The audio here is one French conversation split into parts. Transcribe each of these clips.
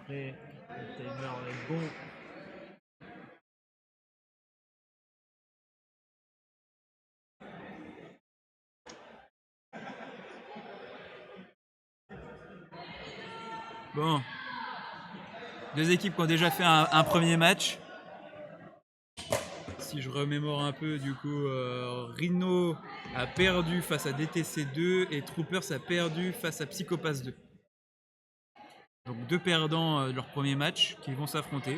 Prêt, le timer est bon. Bon. Deux équipes qui ont déjà fait un premier match. Si je remémore un peu, du coup, Rhino a perdu face à DTC 2 et Troopers a perdu face à Psychopass 2. Donc deux perdants de leur premier match qui vont s'affronter.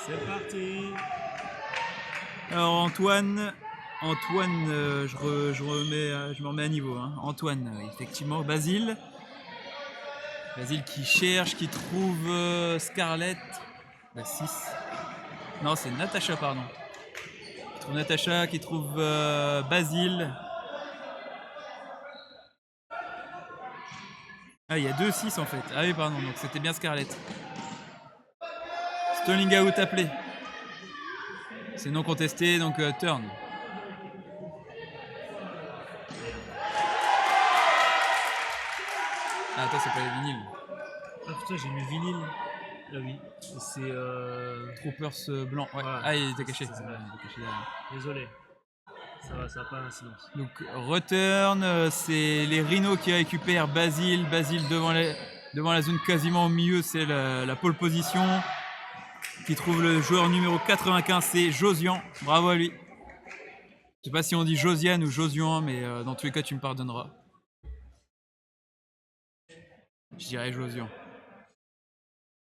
C'est parti. Alors Antoine, je me remets à niveau. Hein. Antoine, effectivement, Basile qui cherche, qui trouve Scarlett, la 6. Non, c'est Natacha, pardon. Qui trouve Natacha, qui trouve Basile. Ah, il y a 2-6 en fait. Ah oui, pardon, donc c'était bien Scarlett. Stalling out appelé. C'est non contesté, donc turn. Ah, attends, c'est pas les vinyles. Ah putain, j'ai mis vinyle. Ah oui, c'est Troopers blanc. Ouais. Voilà. Ah, il était caché. C'est ça. Il était caché derrière. Désolé. Ça va pas d'incidence. Donc return, c'est les Rhinos qui récupèrent Basile. Basile devant la zone quasiment au milieu, c'est la pole position. Qui trouve le joueur numéro 95, c'est Josian. Bravo à lui. Je sais pas si on dit Josiane ou Josian, mais dans tous les cas, tu me pardonneras. Je dirais Josian.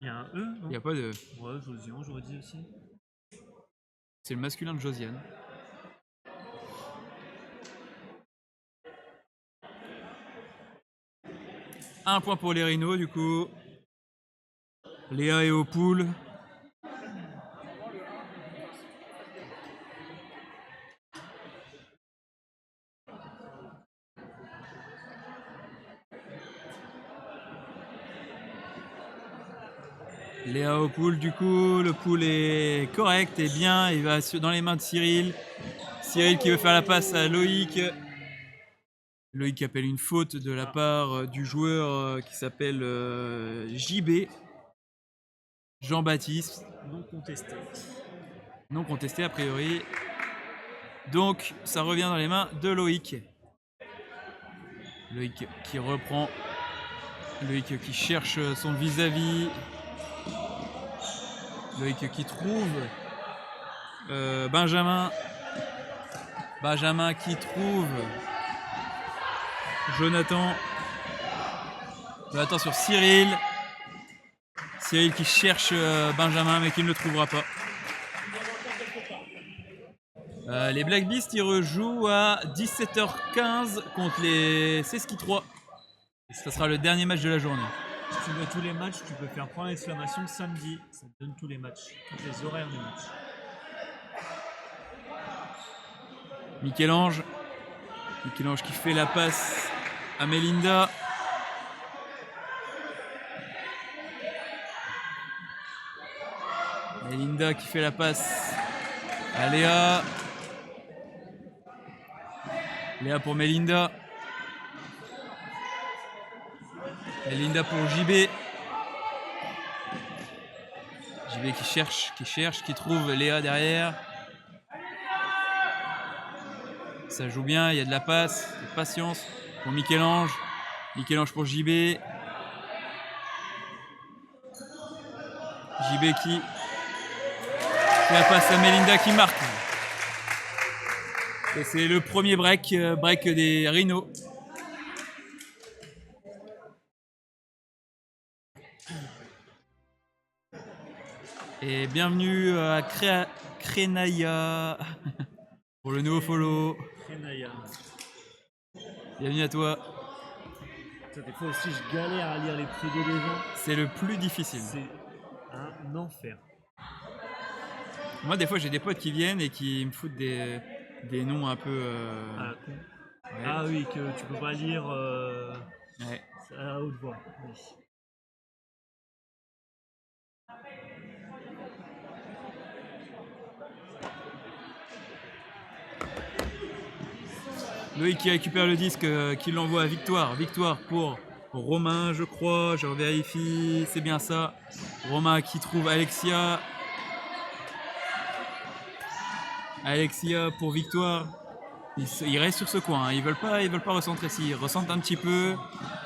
Il y a un E, non? Il n'y a pas de... Ouais, Josian, j'aurais dit aussi. C'est le masculin de Josiane. Un point pour les Rhinos, du coup. Léa est au pool. Léa au pool, du coup, le pool est correct et bien, il va dans les mains de Cyril. Cyril qui veut faire la passe à Loïc. Loïc appelle une faute de la part du joueur qui s'appelle JB. Jean-Baptiste. Non contesté. Non contesté a priori. Donc ça revient dans les mains de Loïc. Loïc qui reprend. Loïc qui cherche son vis-à-vis. Loïc qui trouve Benjamin. Benjamin qui trouve Jonathan. Jonathan sur Cyril. Cyril qui cherche Benjamin mais qui ne le trouvera pas. Les Black Beasts ils rejouent à 17h15 contre les Seski 3. Ça sera le dernier match de la journée. Si tu veux tous les matchs, tu peux faire point d'exclamation samedi. Ça te donne tous les matchs, tous les horaires des matchs. Michel-Ange qui fait la passe à Melinda. Melinda qui fait la passe à Léa. Léa pour Melinda. Melinda pour JB. JB qui trouve Léa derrière. Ça joue bien, il y a de la passe, de patience pour Michel-Ange. Michel-Ange pour JB. JB qui fait la passe à Melinda qui marque. Et c'est le premier break des Rhinos. Et bienvenue à Krenaya pour le nouveau follow. Krenaya. Bienvenue à toi. Putain, des fois aussi, je galère à lire les pseudos des gens. C'est le plus difficile. C'est un enfer. Moi, des fois, j'ai des potes qui viennent et qui me foutent des noms un peu... À la con. ouais. Ah oui, que tu peux pas lire Ouais. à haute voix. Oui. Loïc qui récupère le disque, qui l'envoie à Victoire. Victoire pour Romain, je crois, je vérifie, c'est bien ça. Romain qui trouve Alexia. Alexia pour Victoire. Ils restent sur ce coin, hein. Ils veulent pas recentrer ici. Ils recentrent un petit peu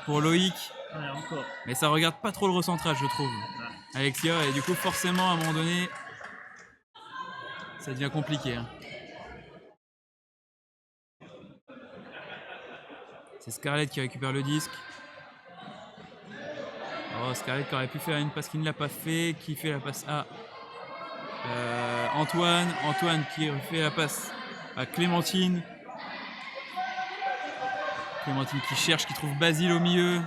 pour Loïc. Ouais, encore. Mais ça regarde pas trop le recentrage, je trouve. Ouais. Alexia, et du coup, forcément, à un moment donné, ça devient compliqué, hein. C'est Scarlett qui récupère le disque. Oh, Scarlett qui aurait pu faire une passe qui ne l'a pas fait. Qui fait la passe à Antoine. Antoine qui fait la passe à Clémentine. Clémentine qui cherche, qui trouve Basile au milieu.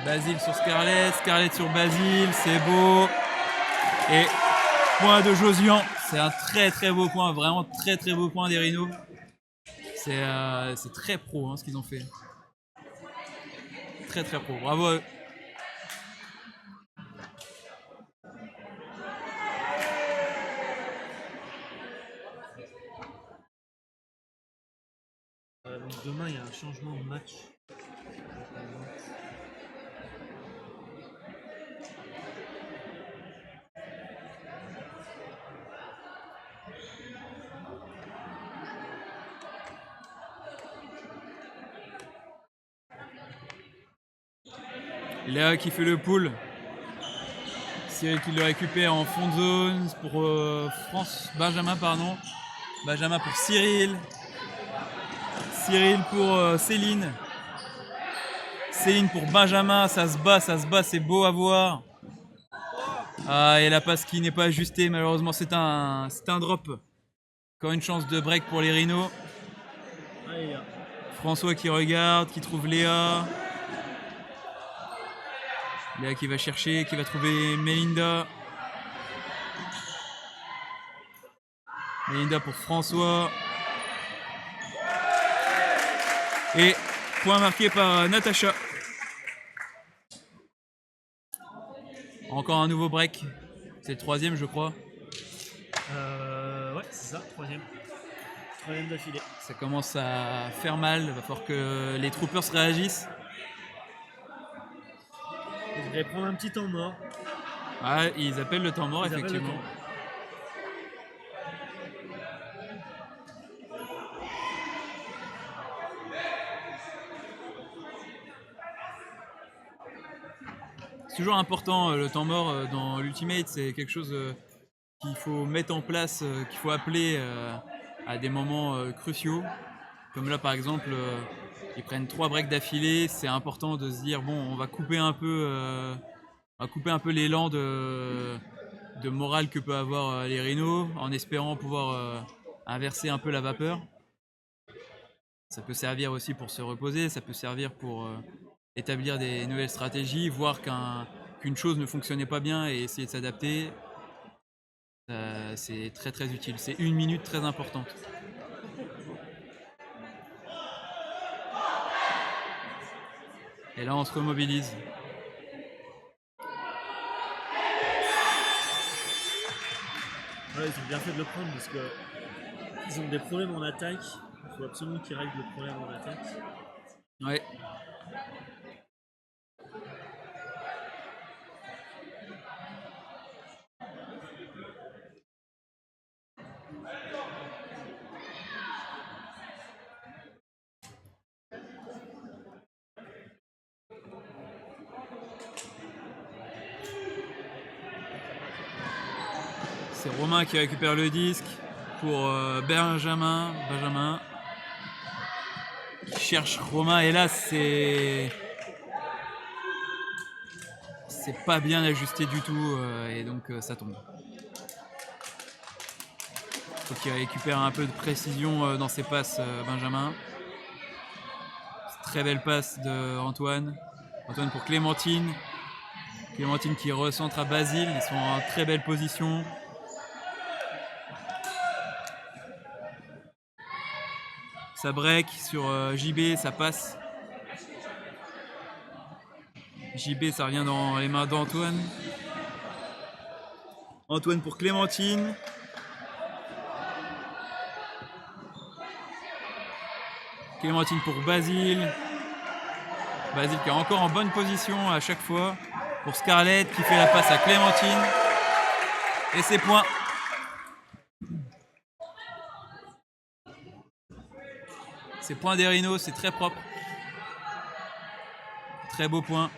Basile sur Scarlett. Scarlett sur Basile. C'est beau. Et point de Josian. C'est un très très beau point. Vraiment très très beau point des Rhinos. C'est très pro, hein, ce qu'ils ont fait. Très très pro. Bravo à eux. Donc demain, il y a un changement de match. Léa qui fait le pull. Cyril qui le récupère en fond de zone pour Benjamin, pardon. Benjamin pour Cyril. Cyril pour Céline. Céline pour Benjamin. Ça se bat, c'est beau à voir. Ah, et la passe qui n'est pas ajustée, malheureusement, c'est un drop. Encore une chance de break pour les Rhinos. Allez, François qui regarde, qui trouve Léa. Léa qui va chercher, qui va trouver Melinda. Melinda pour François. Et point marqué par Natacha. Encore un nouveau break. C'est le troisième, je crois. Ouais, c'est ça, troisième. Troisième d'affilée. Ça commence à faire mal. Il va falloir que les troopers réagissent. Ils devraient prendre un petit temps mort. Ah, ils appellent le temps mort, Ils appellent le effectivement. temps. C'est toujours important, le temps mort dans l'Ultimate, c'est quelque chose qu'il faut mettre en place, qu'il faut appeler à des moments cruciaux. Comme là par exemple, ils prennent 3 breaks d'affilée, c'est important de se dire bon, on va couper un peu l'élan de morale que peut avoir les Rhinos, en espérant pouvoir inverser un peu la vapeur. Ça peut servir aussi pour se reposer, ça peut servir pour établir des nouvelles stratégies, voir qu'une chose ne fonctionnait pas bien et essayer de s'adapter. C'est très très utile. C'est une minute très importante. Et là, on se remobilise. Ouais, ils ont bien fait de le prendre parce que ils ont des problèmes en attaque. Il faut absolument qu'ils règlent le problème en attaque. Ouais. C'est Romain qui récupère le disque pour Benjamin. Qui cherche Romain et là c'est pas bien ajusté du tout et donc ça tombe. Faut qu'il récupère un peu de précision dans ses passes, Benjamin. Très belle passe de Antoine. Antoine pour Clémentine. Clémentine qui recentre à Basile. Ils sont en très belle position. Ça break sur JB, ça passe. JB, ça revient dans les mains d'Antoine. Antoine pour Clémentine. Clémentine pour Basile. Basile qui est encore en bonne position à chaque fois. Pour Scarlett qui fait la passe à Clémentine. Et c'est point. C'est point des Rhinos, c'est très propre. Très beau point.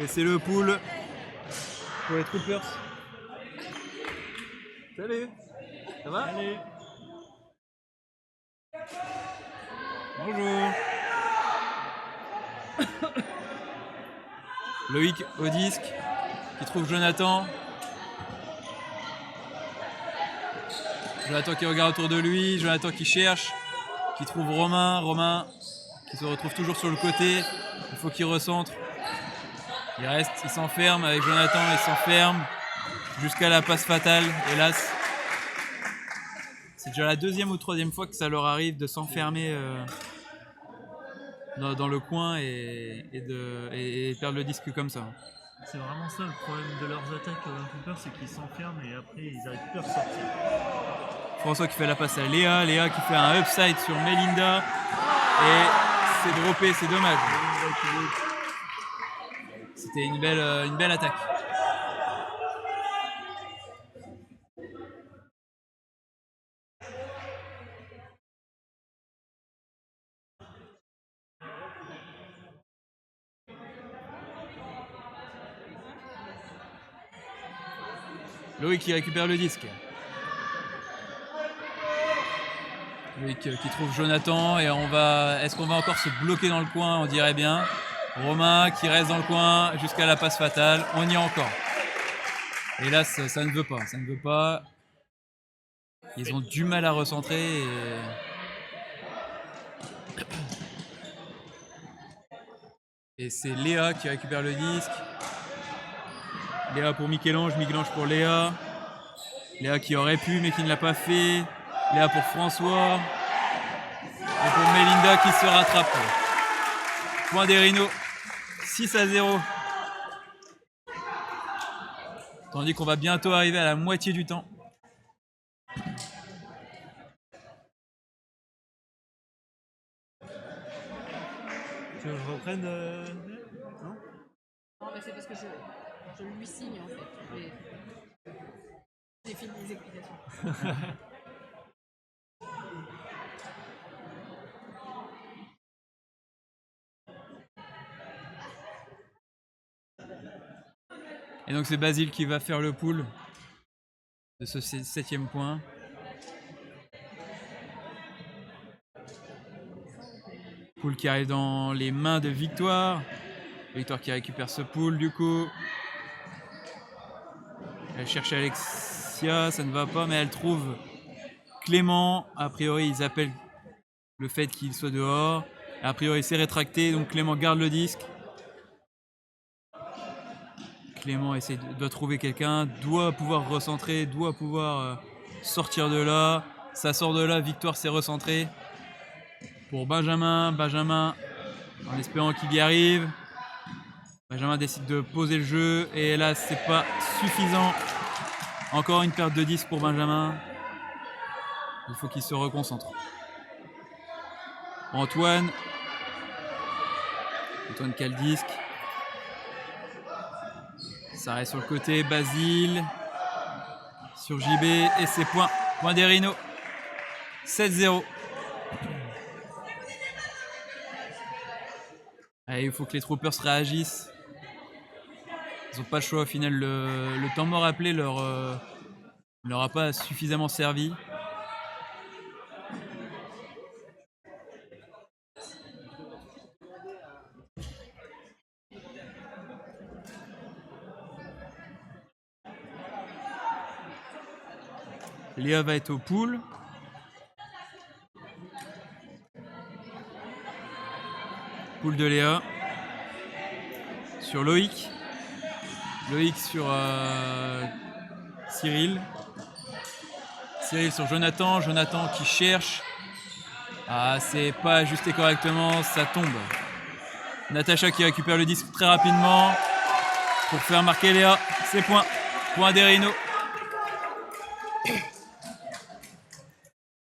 Et c'est le pool pour les Troopers. Salut. Ça va? Allez. Bonjour. Loïc au disque qui trouve Jonathan. Jonathan qui regarde autour de lui, Jonathan qui cherche, qui trouve Romain, Romain qui se retrouve toujours sur le côté. Il faut qu'il recentre. Il reste, il s'enferme avec Jonathan, il s'enferme jusqu'à la passe fatale, hélas. C'est déjà la deuxième ou troisième fois que ça leur arrive de s'enfermer dans le coin et perdre le disque comme ça. C'est vraiment ça le problème de leurs attaques Vancouver, c'est qu'ils s'enferment et après ils n'arrivent plus à ressortir. François qui fait la passe à Léa, Léa qui fait un upside sur Melinda et c'est droppé, c'est dommage. C'était une belle attaque. Loïc qui récupère le disque. Loïc qui trouve Jonathan et est-ce qu'on va encore se bloquer dans le coin? On dirait bien. Romain qui reste dans le coin jusqu'à la passe fatale. On y est encore. Hélas, ça ne veut pas. Ça ne veut pas. Ils ont du mal à recentrer. Et c'est Léa qui récupère le disque. Léa pour Michel-Ange, Michel-Ange pour Léa. Léa qui aurait pu mais qui ne l'a pas fait. Léa pour François. Et pour Melinda qui se rattrape. Point des Rhinos. 6-0. Tandis qu'on va bientôt arriver à la moitié du temps. Tu veux que je reprenne non? Non, mais c'est parce que je lui signe en fait. J'ai fini les explications. Et donc c'est Basile qui va faire le pull de ce 7e point. Pull qui arrive dans les mains de Victoire. Victoire qui récupère ce pull du coup. Elle cherche Alexia, ça ne va pas, mais elle trouve Clément. A priori, ils appellent le fait qu'il soit dehors. A priori, c'est rétracté, donc Clément garde le disque. Clément doit trouver quelqu'un, doit pouvoir recentrer, doit pouvoir sortir de là. Ça sort de là, Victoire s'est recentré. Pour Benjamin, en espérant qu'il y arrive. Benjamin décide de poser le jeu et là c'est pas suffisant. Encore une perte de disque pour Benjamin. Il faut qu'il se reconcentre. Antoine qui a le disque. Ça reste sur le côté, Basile sur JB et c'est point des Rhinos. 7-0. Allez, il faut que les Troopers réagissent. Ils n'ont pas le choix au final. Le temps mort appelé leur a pas suffisamment servi. Léa va être au pool. Poule de Léa. Sur Loïc. Loïc sur Cyril. Cyril sur Jonathan. Jonathan qui cherche. Ah, c'est pas ajusté correctement, ça tombe. Natacha qui récupère le disque très rapidement pour faire marquer Léa. C'est point. Point des Rhinos.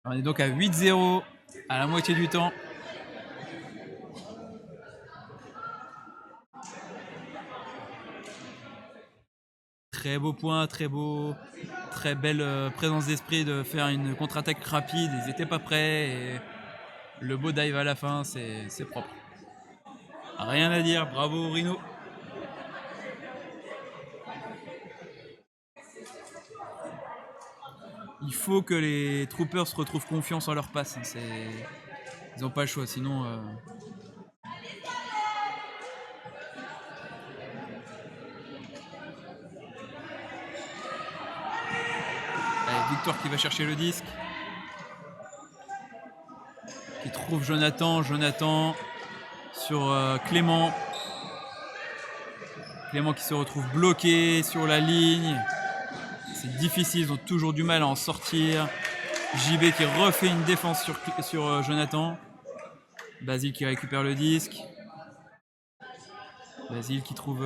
On est donc à 8-0 à la moitié du temps. Très beau point, très belle présence d'esprit de faire une contre-attaque rapide. Ils n'étaient pas prêts et le beau dive à la fin, c'est propre. Rien à dire, bravo Rhino. Il faut que les troopers retrouvent confiance en leur passe. Ils n'ont pas le choix, sinon... Allez, Victoire qui va chercher le disque. Qui trouve Jonathan. Jonathan sur Clément. Clément qui se retrouve bloqué sur la ligne. C'est difficile, ils ont toujours du mal à en sortir. JB qui refait une défense sur Jonathan. Basile qui récupère le disque. Basile qui trouve...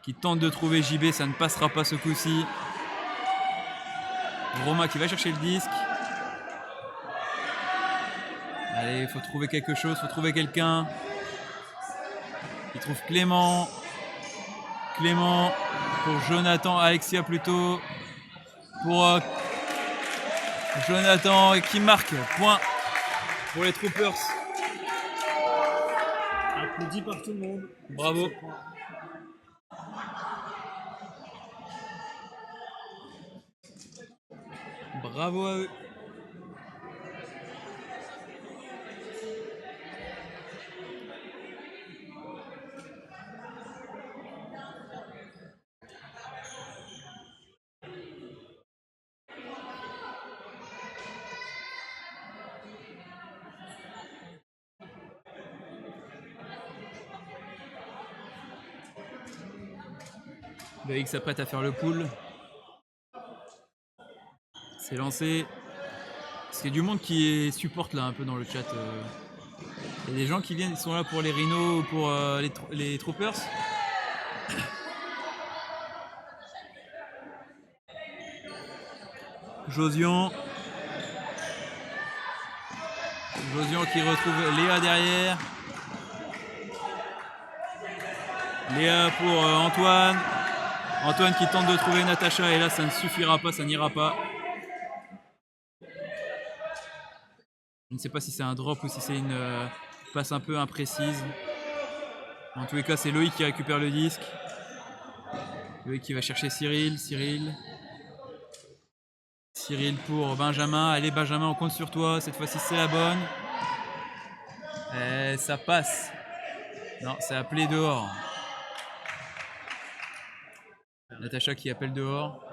qui tente de trouver JB, ça ne passera pas ce coup-ci. Romain qui va chercher le disque. Allez, il faut trouver quelque chose, il faut trouver quelqu'un. Il trouve Clément. Clément pour Jonathan, Alexia plutôt. Pour Jonathan qui marque. Point pour les Troopers. Applaudi par tout le monde. Bravo. Bravo à eux. Loïc s'apprête à faire le pull. C'est lancé. Parce qu'il y a du monde qui supporte là un peu dans le chat. Il y a des gens qui viennent, ils sont là pour les Rhinos ou pour les Troopers. Josian. Josian qui retrouve Léa derrière. Léa pour Antoine. Antoine qui tente de trouver Natacha et là ça ne suffira pas, ça n'ira pas. Je ne sais pas si c'est un drop ou si c'est une passe un peu imprécise. En tous les cas, c'est Loïc qui récupère le disque. Loïc qui va chercher Cyril. Cyril pour Benjamin. Allez Benjamin, on compte sur toi. Cette fois-ci, c'est la bonne. Et ça passe. Non, c'est appelé dehors. Natacha qui appelle dehors.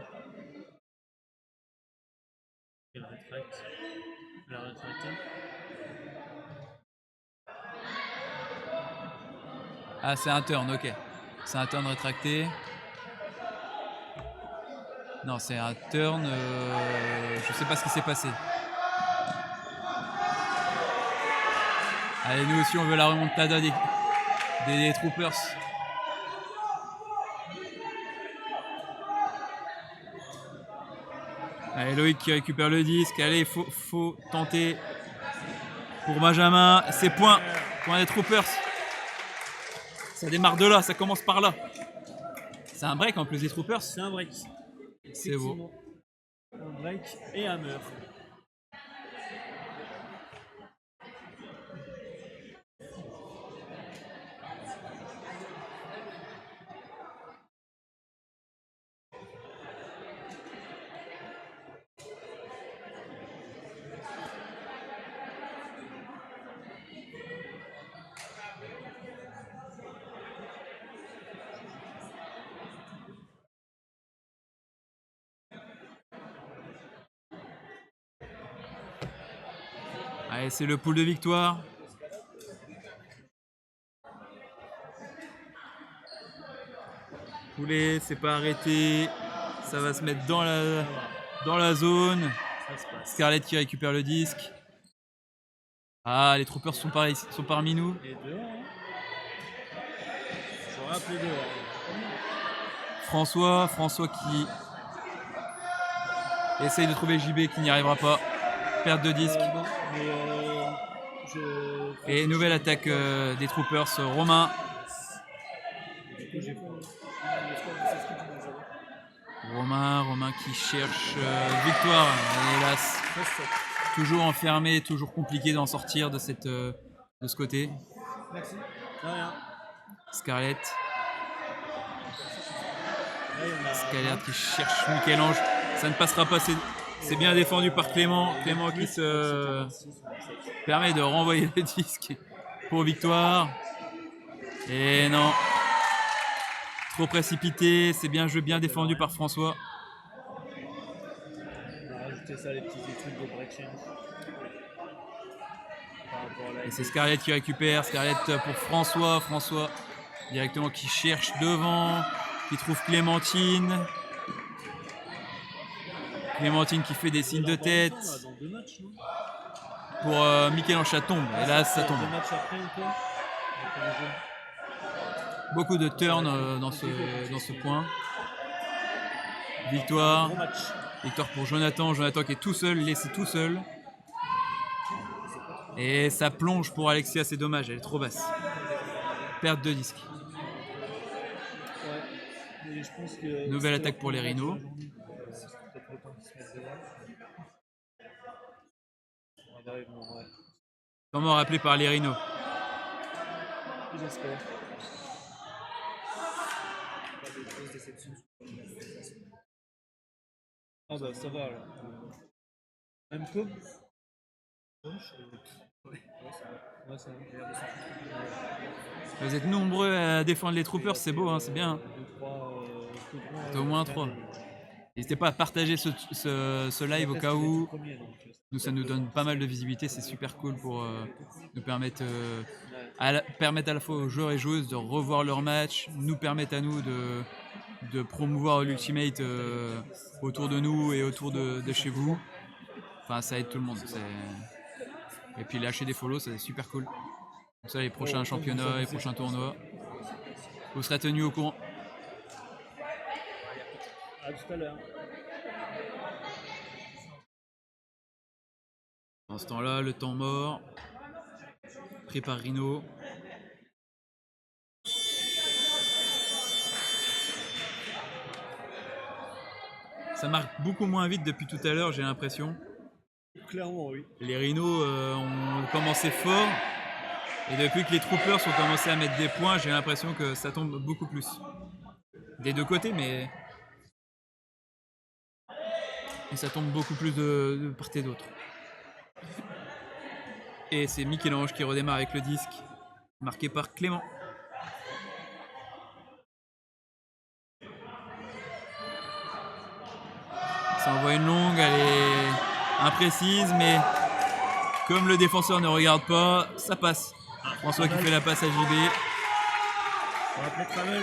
Elle rétracte. Elle a rétracté. Ah, c'est un turn, ok. C'est un turn rétracté. Non, c'est un turn. Je sais pas ce qui s'est passé. Allez, nous aussi, on veut la remontada des Troopers. Allez, Loïc qui récupère le disque. Allez, il faut tenter pour Benjamin. C'est point des Troopers. Ça démarre de là, ça commence par là. C'est un break en plus des Troopers. C'est un break. C'est beau. Un break et hammer. Allez, c'est le pool de victoire. Poulet, c'est pas arrêté. Ça va se mettre dans Voilà, la zone. ça se passe. Scarlett qui récupère le disque. Ah, les troopers sont parmi nous. Et dehors, hein. J'aurais appelé dehors. François qui essaye de trouver JB qui n'y arrivera pas. Perte de disque. Non, mais Et nouvelle attaque des troopers. Romain. Du coup, j'ai Romain qui cherche victoire. Et hélas, toujours enfermé, toujours compliqué d'en sortir de ce côté. Merci. De rien. Scarlett. Là, il y en a Scarlett qui cherche Michel-Ange. Ça ne passera pas. C'est bien défendu par Clément. Clément qui se permet de renvoyer le disque pour victoire. Et non. Trop précipité. C'est bien joué, bien défendu par François. On a rajouté ça, les petits trucs de break change. Par rapport à la- Et c'est Scarlett qui récupère. Scarlett pour François. François directement qui cherche devant. Qui trouve Clémentine. Clémentine qui fait des signes de tête Dans 2 matchs, non? pour Michel-Ange. Ça tombe. Hélas, ça tombe. 2 matchs après ou quoi? Avec un jeu. Beaucoup de turns dans ce point. Victoire. Gros match. Victoire pour Jonathan. Jonathan qui est tout seul, laissé tout seul. Et ça plonge pour Alexia, c'est dommage, elle est trop basse. Perte de disque. Ouais. Et je pense que Nouvelle c'était attaque pour les leur premier Rhinos. match de la journée. C'est peut-être le temps qu'ils se mettent devant. Ouais, bon, ouais. Comment rappelé par les Rhinos. J'espère. Pas de grosses déceptions. Ah bah ça va alors. Même Cobb. Ouais, ça va. Ouais, ça va. Vous êtes nombreux à défendre les troopers, c'est beau, hein, c'est bien. 2-3 C'est au moins 3. N'hésitez pas à partager ce live au cas où. Nous, ça nous donne pas mal de visibilité, c'est super cool pour nous permettre, permettre à la fois aux joueurs et joueuses de revoir leur match, nous permettre à nous de promouvoir l'Ultimate autour de nous et autour de chez vous. Enfin, ça aide tout le monde. Et puis lâcher des follow, c'est super cool. Comme ça, les prochains championnats, les prochains tournois, vous serez tenus au courant. À tout à l'heure. Dans ce temps-là, le temps mort, pris par Rhino. Ça marque beaucoup moins vite depuis tout à l'heure, j'ai l'impression. Clairement, oui. Les Rhinos ont commencé fort. Et depuis que les Troopers ont commencé à mettre des points, j'ai l'impression que ça tombe beaucoup plus. Des deux côtés, mais... Et ça tombe beaucoup plus de part et d'autre. Et c'est Michel-Ange qui redémarre avec le disque, marqué par Clément. Ça envoie une longue, elle est imprécise, mais comme le défenseur ne regarde pas, ça passe. François qui fait la passe à JB. On va appeler Travel.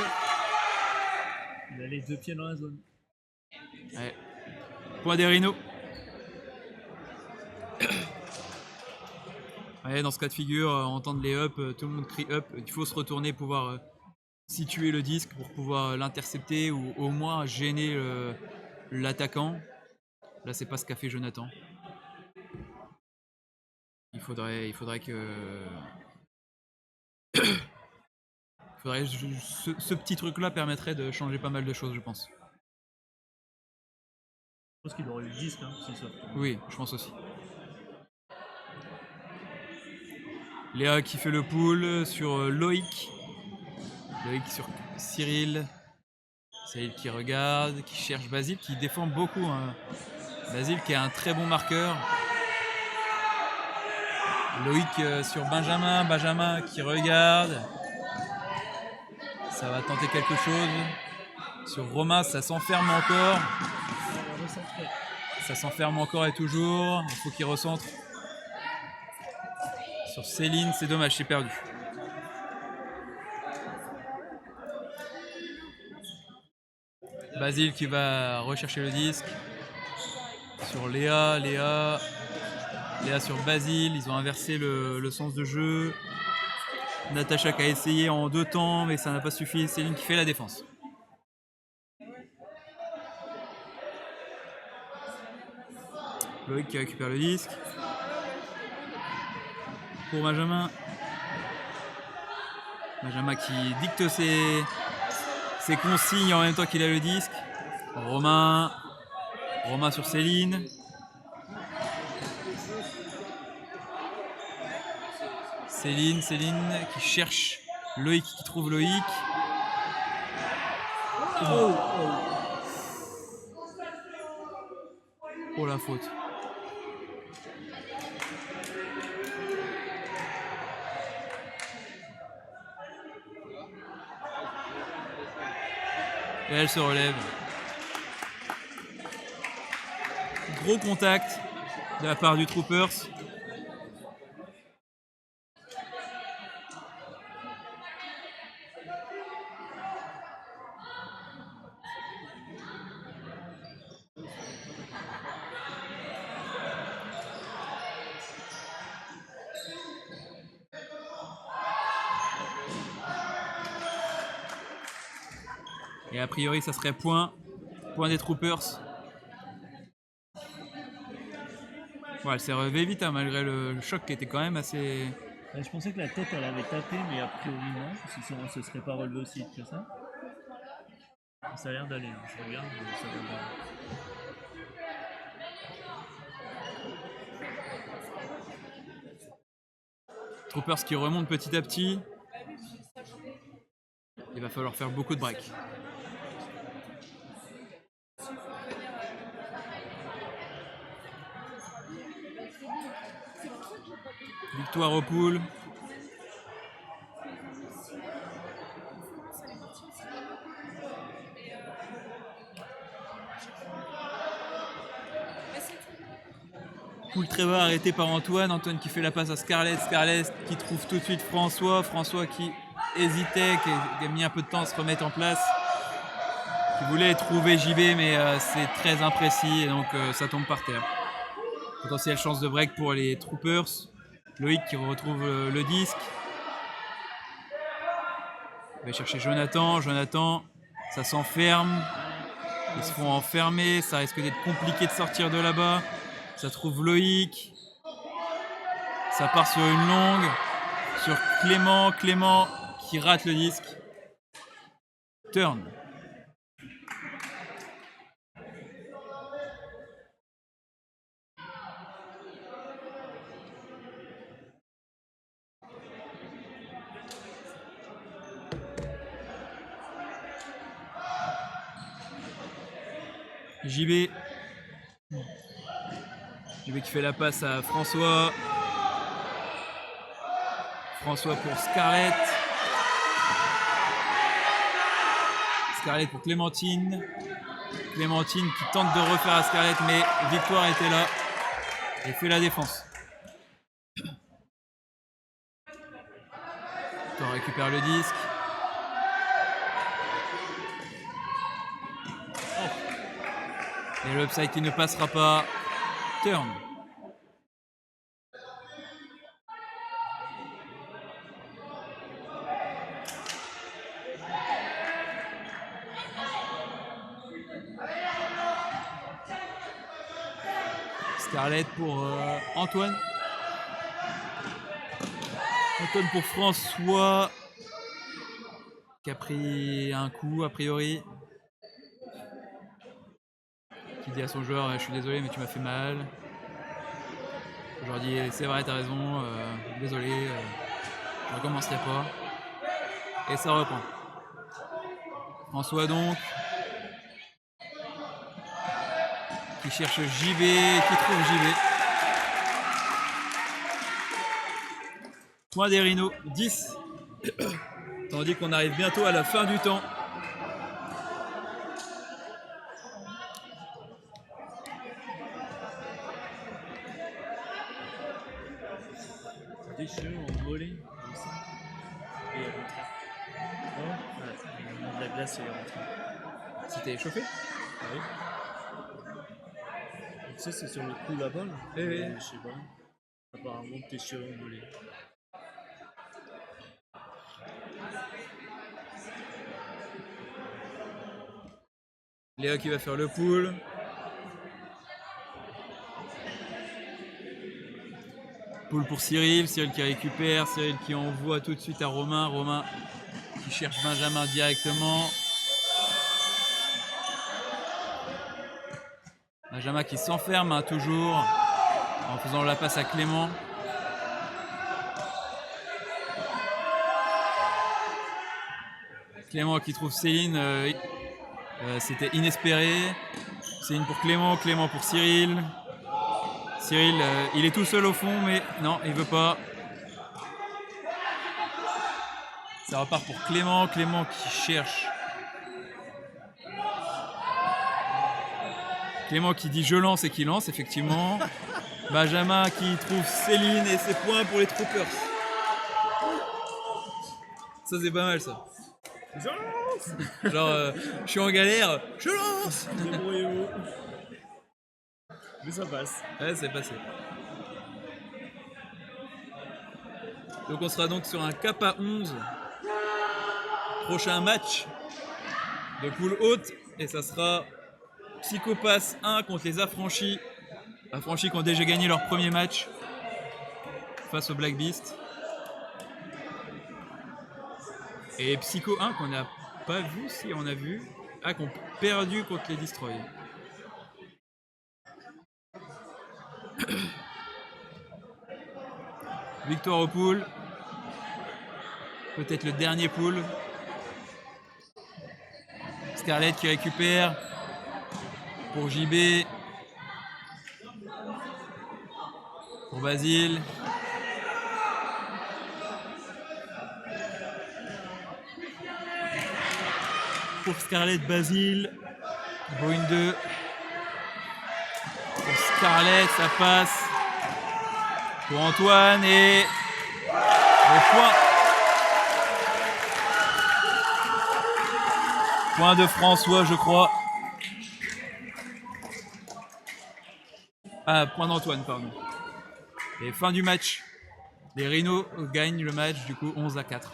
Il a les 2 pieds dans la zone. Ouais. Point des Rhinos. Ouais, dans ce cas de figure, entendre les up, tout le monde crie up. Il faut se retourner, pouvoir situer le disque pour pouvoir l'intercepter ou au moins gêner l'attaquant. Là, c'est pas ce qu'a fait Jonathan. Il faudrait que... ce petit truc-là permettrait de changer pas mal de choses, je pense. Je pense qu'il aurait eu le disque, hein, s'il sort. Oui, je pense aussi. Léa qui fait le pull sur Loïc. Loïc sur Cyril. Cyril qui regarde, qui cherche Basile, qui défend beaucoup. Hein. Basile qui est un très bon marqueur. Loïc sur Benjamin. Benjamin qui regarde. Ça va tenter quelque chose. Sur Romain, ça s'enferme encore. Ça s'enferme encore et toujours. Il faut qu'il recentre. Sur Céline, c'est dommage, c'est perdu. Basile qui va rechercher le disque. Sur Léa sur Basile, ils ont inversé le sens de jeu. Natacha qui a essayé en 2 temps, mais ça n'a pas suffi. Céline qui fait la défense. Loïc qui récupère le disque. Pour Benjamin. Benjamin qui dicte ses consignes en même temps qu'il a le disque. Romain sur Céline. Céline qui cherche Loïc, qui trouve Loïc. Oh la faute. Et elle se relève. Gros contact de la part du Troopers. Et a priori, ça serait point des Troopers. Ouais, elle s'est relevée vite hein, malgré le choc qui était quand même assez... Je pensais que la tête elle avait tapé, mais a priori non, sinon elle se serait pas relevée aussi vite que ça. Ça a l'air d'aller, hein. Je regarde, ça a l'air d'aller. Troopers qui remonte petit à petit. Il va falloir faire beaucoup de breaks. Victoire aux poules. Poule très bas arrêté par Antoine. Antoine qui fait la passe à Scarlett. Scarlett qui trouve tout de suite François. François qui hésitait, qui a mis un peu de temps à se remettre en place. Qui voulait trouver JB mais c'est très imprécis et donc ça tombe par terre. Potentielle chance de break pour les Troopers. Loïc qui retrouve le disque. Il va chercher Jonathan. Jonathan, ça s'enferme. Ils se font enfermer. Ça risque d'être compliqué de sortir de là-bas. Ça trouve Loïc. Ça part sur une longue. Sur Clément. Clément qui rate le disque. Turn. JB qui fait la passe à François. François pour Scarlett. Scarlett pour Clémentine. Clémentine qui tente de refaire à Scarlett, mais Victoire était là et fait la défense. Victoire récupère le disque. Et le upside qui ne passera pas. Turn. Scarlett pour Antoine. Antoine pour François. Qui a pris un coup a priori. Qui dit à son joueur, je suis désolé mais tu m'as fait mal. Aujourd'hui c'est vrai, t'as raison, désolé, je recommencerai pas. Et ça reprend. François donc. Qui cherche JB, qui trouve JB. Point des Rhinos, 10. Tandis qu'on arrive bientôt à la fin du temps. Des cheveux en volée, comme ça. Et rentré. Oh, voilà, de la glace et rentré. C'était échauffé. Oui. Tu sais, c'est sur le coup là-bas, là. Oui, oui. Je sais pas. Apparemment, t'es survolé. Léa qui va faire le pull. Pull pour Cyril, Cyril qui récupère, Cyril qui envoie tout de suite à Romain, Romain qui cherche Benjamin directement. Benjamin qui s'enferme hein, toujours en faisant la passe à Clément. Clément qui trouve Céline, c'était inespéré. Céline pour Clément, Clément pour Cyril. Cyril, il est tout seul au fond, mais non, il veut pas. Ça repart pour Clément, Clément qui cherche. Clément qui dit je lance et qui lance, effectivement. Benjamin qui trouve Céline et ses points pour les Troopers. Ça c'est pas mal ça. Je lance. Genre, je suis en galère, je lance. Débrouillez-vous. Mais ça passe. Ouais, c'est passé. Donc on sera donc sur un Kappa 11. Prochain match de poule haute. Et ça sera Psychopass 1 contre les Affranchis. Affranchis qui ont déjà gagné leur premier match face au Black Beast. Et Psycho 1 qu'on n'a pas vu, si on a vu. Ah, qu'on a perdu contre les Destroy. Victoire au pool. Peut-être le dernier pool. Scarlett qui récupère. Pour JB. Pour Basile. Pour Scarlett, Basile. Bruin 2. Pour Scarlett, ça passe. Pour Antoine et point. Point de François, je crois. Ah, point d'Antoine, pardon. Et fin du match. Les Rhinos gagnent le match, du coup 11-4.